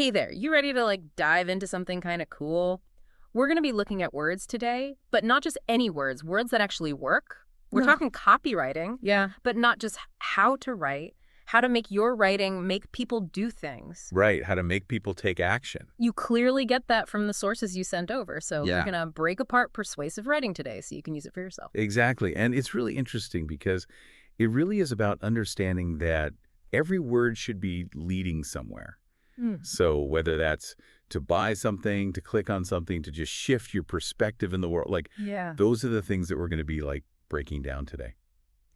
Hey there, you ready to dive into something kind of cool? We're going to be looking at words today, but not just any words that actually work. We're talking copywriting, but not just how to write, how to make your writing make people do things. Right, how to make people take action. You clearly get that from the sources you sent over, so we're going to break apart persuasive writing today so you can use it for yourself. Exactly, and it's really interesting because it really is about understanding that every word should be leading somewhere. So whether that's to buy something, to click on something, to just shift your perspective in the world, those are the things that we're going to be breaking down today.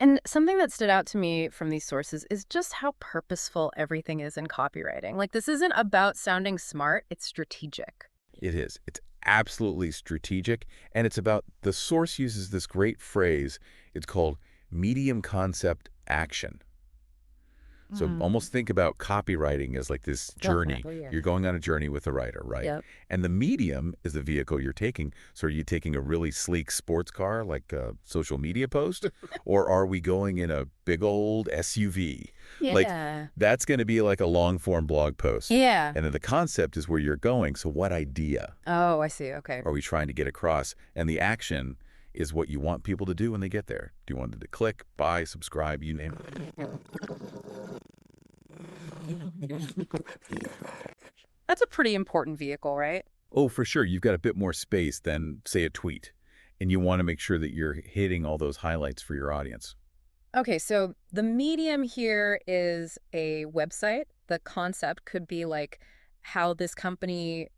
And something that stood out to me from these sources is just how purposeful everything is in copywriting. This isn't about sounding smart, it's strategic. It is. It's absolutely strategic, and it's about, the source uses this great phrase, it's called medium concept action. So almost think about copywriting as this journey. You're going on a journey with a writer, right? Yep. And the medium is the vehicle you're taking. So are you taking a really sleek sports car like a social media post? Or are we going in a big old SUV? Yeah. That's going to be a long form blog post. Yeah. And then the concept is where you're going. So what idea? Oh, I see. Okay. Are we trying to get across? And the action is what you want people to do when they get there. Do you want them to click, buy, subscribe, you name it? That's a pretty important vehicle, right? Oh, for sure. You've got a bit more space than, say, a tweet. And you want to make sure that you're hitting all those highlights for your audience. Okay, so the medium here is a website. The concept could be how this company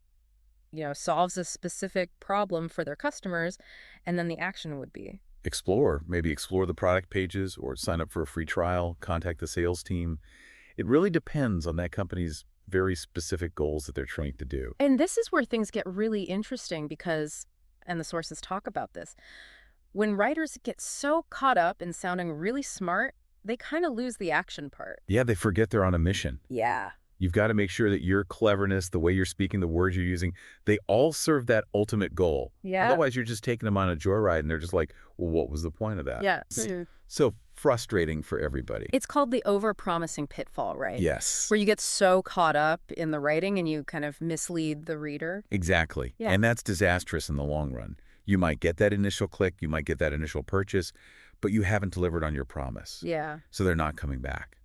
solves a specific problem for their customers, and then the action would be Maybe explore the product pages or sign up for a free trial, contact the sales team. It really depends on that company's very specific goals that they're trying to do. And this is where things get really interesting because, and the sources talk about this, when writers get so caught up in sounding really smart, they kind of lose the action part. Yeah, they forget they're on a mission. Yeah. You've got to make sure that your cleverness, the way you're speaking, the words you're using, they all serve that ultimate goal. Yeah. Otherwise, you're just taking them on a joyride and they're just well, what was the point of that? Yeah. So frustrating for everybody. It's called the over-promising pitfall, right? Yes. Where you get so caught up in the writing and you kind of mislead the reader. Exactly. Yeah. And that's disastrous in the long run. You might get that initial click, you might get that initial purchase, but you haven't delivered on your promise. Yeah. So they're not coming back.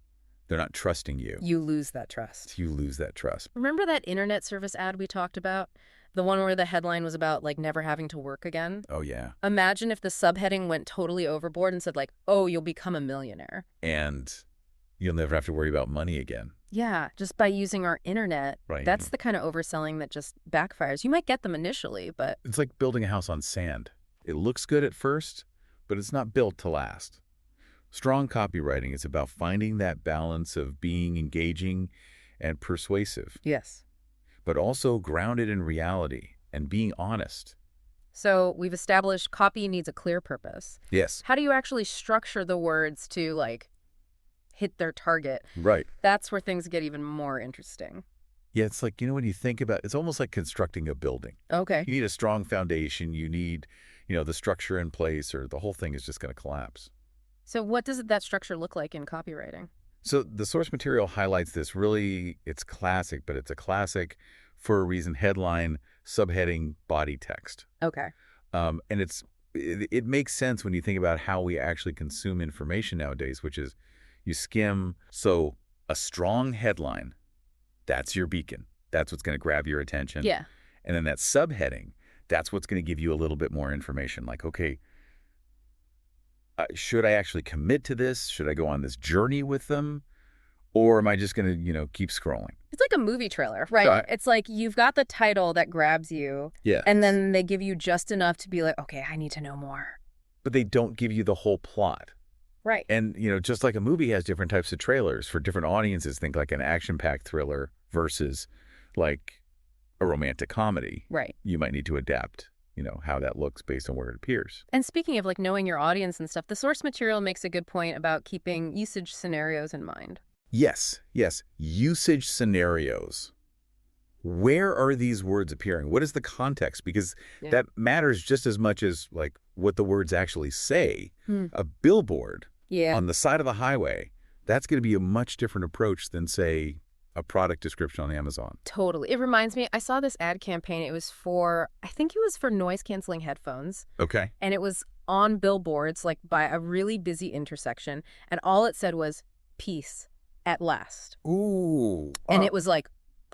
They're not trusting you. You lose that trust. You lose that trust. Remember that internet service ad we talked about? The one where the headline was about never having to work again? Oh, yeah. Imagine if the subheading went totally overboard and said oh, you'll become a millionaire. And you'll never have to worry about money again. Yeah, just by using our internet. Right. That's the kind of overselling that just backfires. You might get them initially, but... It's like building a house on sand. It looks good at first, but it's not built to last. Strong copywriting is about finding that balance of being engaging and persuasive. Yes. But also grounded in reality and being honest. So we've established copy needs a clear purpose. Yes. How do you actually structure the words to hit their target? Right. That's where things get even more interesting. Yeah, it's when you think about it's almost like constructing a building. Okay. You need a strong foundation. You need, the structure in place or the whole thing is just going to collapse. So what does that structure look like in copywriting? So the source material highlights this. Really, it's classic, but it's a classic for a reason. Headline, subheading, body text. Okay. And it makes sense when you think about how we actually consume information nowadays, which is you skim. So a strong headline, that's your beacon. That's what's going to grab your attention. Yeah. And then that subheading, that's what's going to give you a little bit more information. Okay, should I actually commit to this? Should I go on this journey with them? Or am I just going to, keep scrolling? It's like a movie trailer, right? It's you've got the title that grabs you. Yeah. And then they give you just enough to be okay, I need to know more. But they don't give you the whole plot. Right. And, just like a movie has different types of trailers for different audiences, think like an action-packed thriller versus a romantic comedy. Right. You might need to adapt, how that looks based on where it appears. And speaking of knowing your audience and stuff, the source material makes a good point about keeping usage scenarios in mind. Yes. Usage scenarios. Where are these words appearing? What is the context? Because that matters just as much as what the words actually say. A billboard on the side of the highway, that's going to be a much different approach than, say, a product description on Amazon. Totally. It reminds me, I saw this ad campaign. It was for, I think it was for noise-canceling headphones. Okay. And it was on billboards, like by a really busy intersection. And all it said was, peace at last. Ooh. And it was like,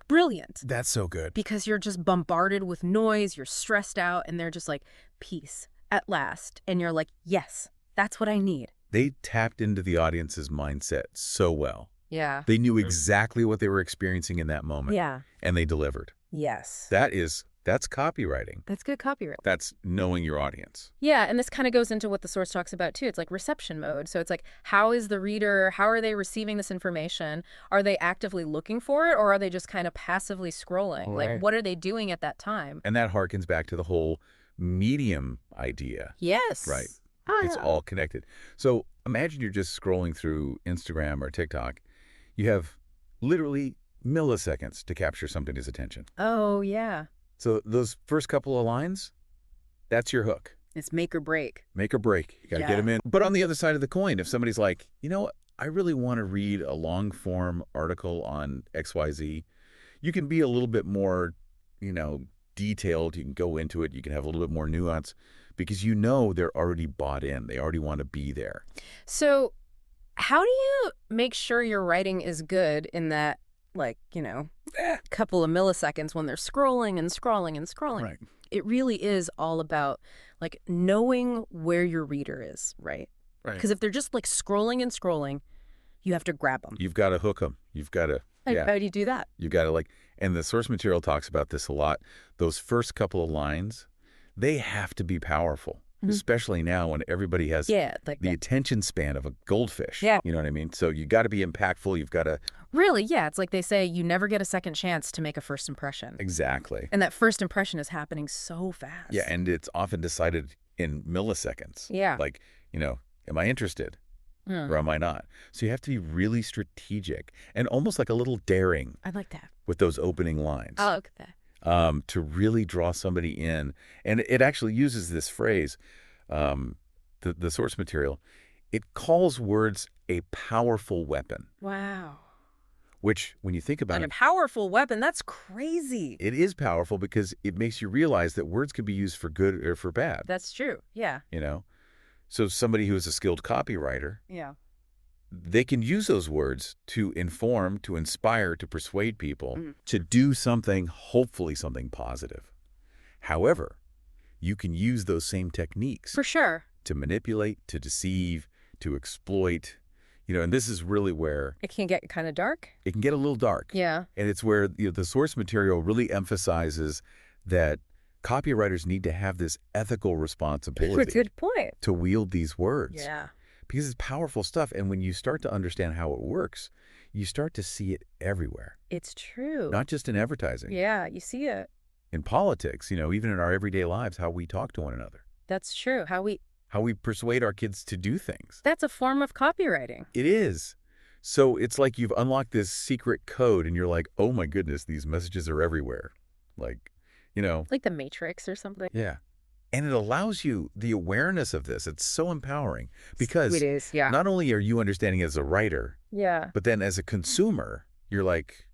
brilliant. That's so good. Because you're just bombarded with noise, you're stressed out, and they're just like, peace at last. And you're like, yes, that's what I need. They tapped into the audience's mindset so well. Yeah. They knew exactly what they were experiencing in that moment. Yeah. And they delivered. Yes. That's copywriting. That's good copywriting. That's knowing your audience. Yeah, and this kind of goes into what the source talks about too. It's like reception mode. So it's like, how is the reader, how are they receiving this information? Are they actively looking for it, or are they just kind of passively scrolling? Right. Like, what are they doing at that time? And that harkens back to the whole medium idea. Yes. Right. Oh, It's yeah. all connected. So imagine you're just scrolling through Instagram or TikTok. You have literally milliseconds to capture somebody's attention. Oh, yeah. So those first couple of lines, that's your hook. It's make or break. Make or break. You got to get them in. But on the other side of the coin, if somebody's like, you know what, I really want to read a long-form article on XYZ, you can be a little bit more, detailed. You can go into it. You can have a little bit more nuance because you know they're already bought in. They already want to be there. So how do you make sure your writing is good in that, couple of milliseconds when they're scrolling and scrolling and scrolling? Right. It really is all about, knowing where your reader is, right? Right. Because if they're just, scrolling and scrolling, you have to grab them. You've got to hook them. You've got to, How do you do that? You've got to, and the source material talks about this a lot. Those first couple of lines, they have to be powerful. Especially now when everybody has the attention span of a goldfish. Yeah. You know what I mean? So you got to be impactful. You've got to... Really, yeah. It's like they say, you never get a second chance to make a first impression. Exactly. And that first impression is happening so fast. Yeah, and it's often decided in milliseconds. Yeah. Am I interested or am I not? So you have to be really strategic and almost like a little daring. I like that. With those opening lines. I like that. To really draw somebody in. And it actually uses this phrase, the source material. It calls words a powerful weapon. Wow. Which, when you think about a powerful weapon, that's crazy. It is powerful because it makes you realize that words can be used for good or for bad. That's true, yeah. So somebody who is a skilled copywriter, yeah, they can use those words to inform, to inspire, to persuade people to do something, hopefully something positive. However, you can use those same techniques. For sure. To manipulate, to deceive, to exploit, and this is really where... It can get kind of dark? It can get a little dark. Yeah. And it's where the source material really emphasizes that copywriters need to have this ethical responsibility. Good point. To wield these words. Yeah. Because it's powerful stuff. And when you start to understand how it works, you start to see it everywhere. It's true. Not just in advertising. Yeah, you see it. In politics, even in our everyday lives, how we talk to one another. That's true. How we persuade our kids to do things. That's a form of copywriting. It is. So it's like you've unlocked this secret code and you're like, oh my goodness, these messages are everywhere. Like the Matrix or something. Yeah. And it allows you the awareness of this. It's so empowering because it is, yeah. Not only are you understanding as a writer, but then as a consumer, you're like,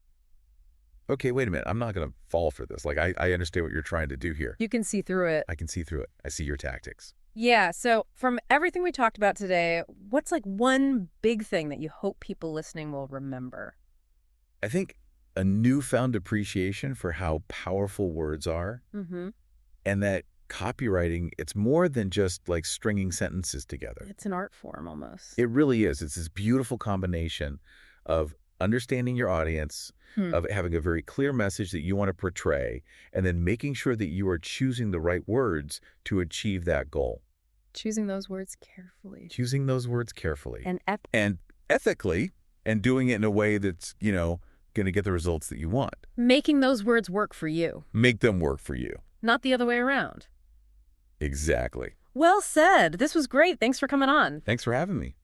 okay, wait a minute. I'm not going to fall for this. I understand what you're trying to do here. You can see through it. I can see through it. I see your tactics. Yeah. So from everything we talked about today, what's one big thing that you hope people listening will remember? I think a newfound appreciation for how powerful words are and that copywriting, it's more than just stringing sentences together. It's an art form almost. It really is. It's this beautiful combination of understanding your audience, of having a very clear message that you want to portray, and then making sure that you are choosing the right words to achieve that goal. Choosing those words carefully. Choosing those words carefully. And ethically, and doing it in a way that's, going to get the results that you want. Making those words work for you. Make them work for you. Not the other way around. Exactly. Well said. This was great. Thanks for coming on. Thanks for having me.